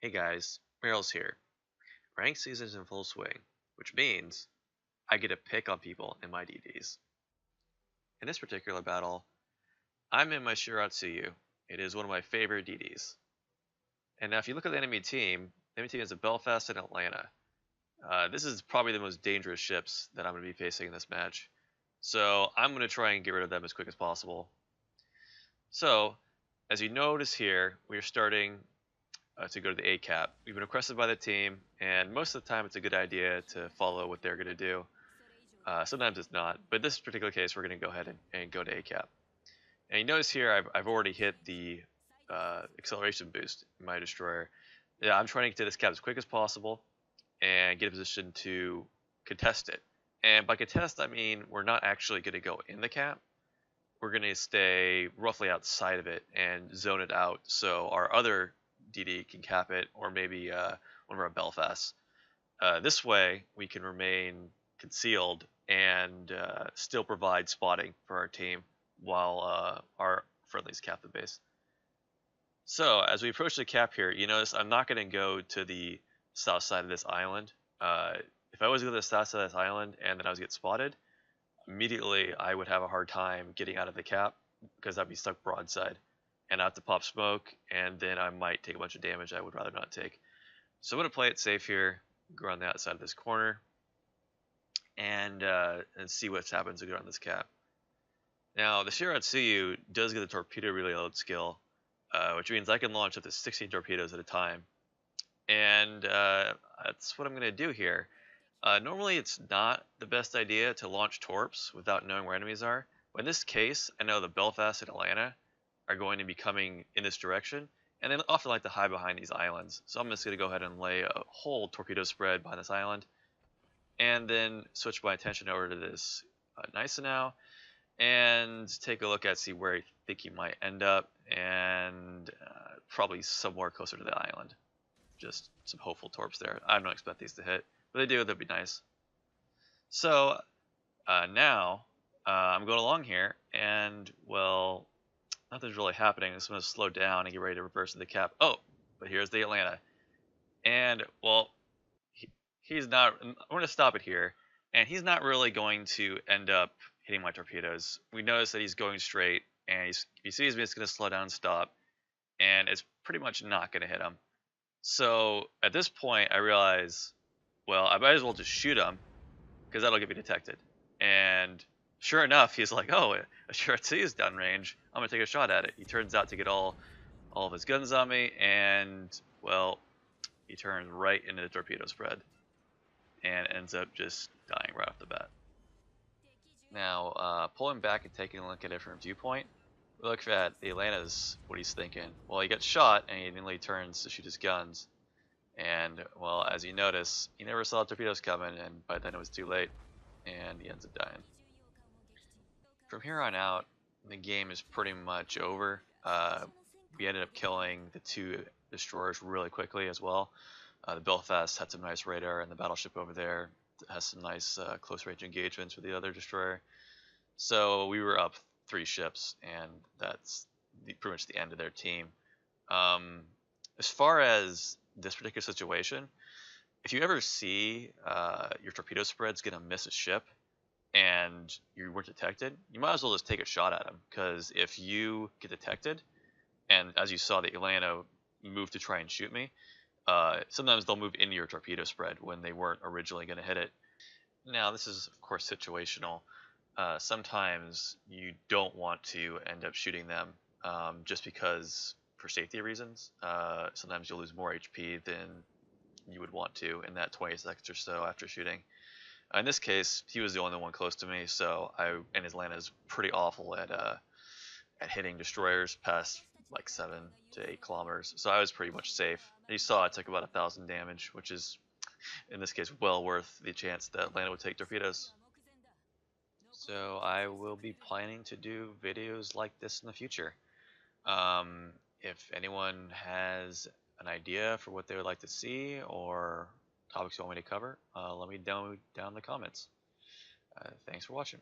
Hey guys, Merrillz here. Rank season is in full swing, which means I get to pick on people in my DDs. In this particular battle, I'm in my Shiratsuyu. It is one of my favorite DDs. And now if you look at the enemy team is a Belfast and Atlanta. This is probably the most dangerous ships that I'm going to be facing in this match. So I'm going to try and get rid of them as quick as possible. So, as you notice here, we are starting to go to the A cap. We've been requested by the team, and most of the time it's a good idea to follow what they're going to do. Sometimes it's not, but this particular case we're going to go ahead and go to A cap. And you notice here I've already hit the acceleration boost in my destroyer. Yeah, I'm trying to get to this cap as quick as possible and get a position to contest it. And by contest, I mean we're not actually going to go in the cap. We're going to stay roughly outside of it and zone it out so our other DD can cap it, or maybe one of our Belfasts. This way, we can remain concealed and still provide spotting for our team while our friendlies cap the base. So, as we approach the cap here, you notice I'm not going to go to the south side of this island. If I was to go to the south side of this island and then I was to get spotted, immediately I would have a hard time getting out of the cap because I'd be stuck broadside. And I have to pop smoke, and then I might take a bunch of damage I would rather not take. So I'm going to play it safe here, go on the outside of this corner, and see what happens to go on this cap. Now, the Shiratsuyu does get the torpedo reload skill, which means I can launch up to 16 torpedoes at a time. And that's what I'm going to do here. Normally, it's not the best idea to launch torps without knowing where enemies are. But in this case, I know the Belfast and Atlanta are going to be coming in this direction, and they often like to hide behind these islands. So I'm just going to go ahead and lay a whole torpedo spread behind this island, and then switch my attention over to this Nysa now, and take a look at see where I think he might end up, and probably somewhere closer to the island. Just some hopeful torps there. I don't expect these to hit, but they do, that'd be nice. So now I'm going along here, and well, nothing's really happening. I'm just going to slow down and get ready to reverse the cap. Oh, but here's the Atlanta. And, well, he's not... I'm going to stop it here. And he's not really going to end up hitting my torpedoes. We notice that he's going straight, and if he sees me, it's going to slow down and stop. And it's pretty much not going to hit him. So, at this point, I realize, well, I might as well just shoot him, because that'll get me detected. And sure enough, he's like, oh, a Shiratsuyu is downrange. I'm going to take a shot at it. He turns out to get all of his guns on me, and, well, he turns right into the torpedo spread and ends up just dying right off the bat. Now, pulling back and taking a look at it from a viewpoint, we look at the Atlanta's what he's thinking. Well, he gets shot, and he immediately turns to shoot his guns. And, well, as you notice, he never saw torpedoes coming, and by then it was too late, and he ends up dying. From here on out, the game is pretty much over. We ended up killing the two destroyers really quickly as well. The Belfast had some nice radar, and the battleship over there has some nice close range engagements with the other destroyer. So we were up 3 ships, and that's pretty much the end of their team. As far as this particular situation, if you ever see your torpedo spread's gonna miss a ship and you weren't detected, you might as well just take a shot at him, because if you get detected, and as you saw the Atlanta move to try and shoot me, sometimes they'll move into your torpedo spread when they weren't originally going to hit it. Now, this is, of course, situational. Sometimes you don't want to end up shooting them just because, for safety reasons. Sometimes you'll lose more HP than you would want to in that 20 seconds or so after shooting. In this case, he was the only one close to me, so and Atlanta's pretty awful at hitting destroyers past like 7 to 8 kilometers, so I was pretty much safe. You saw I took about 1,000 damage, which is, in this case, well worth the chance that Atlanta would take torpedoes. So I will be planning to do videos like this in the future. If anyone has an idea for what they would like to see or topics you want me to cover, let me know down in the comments. Thanks for watching.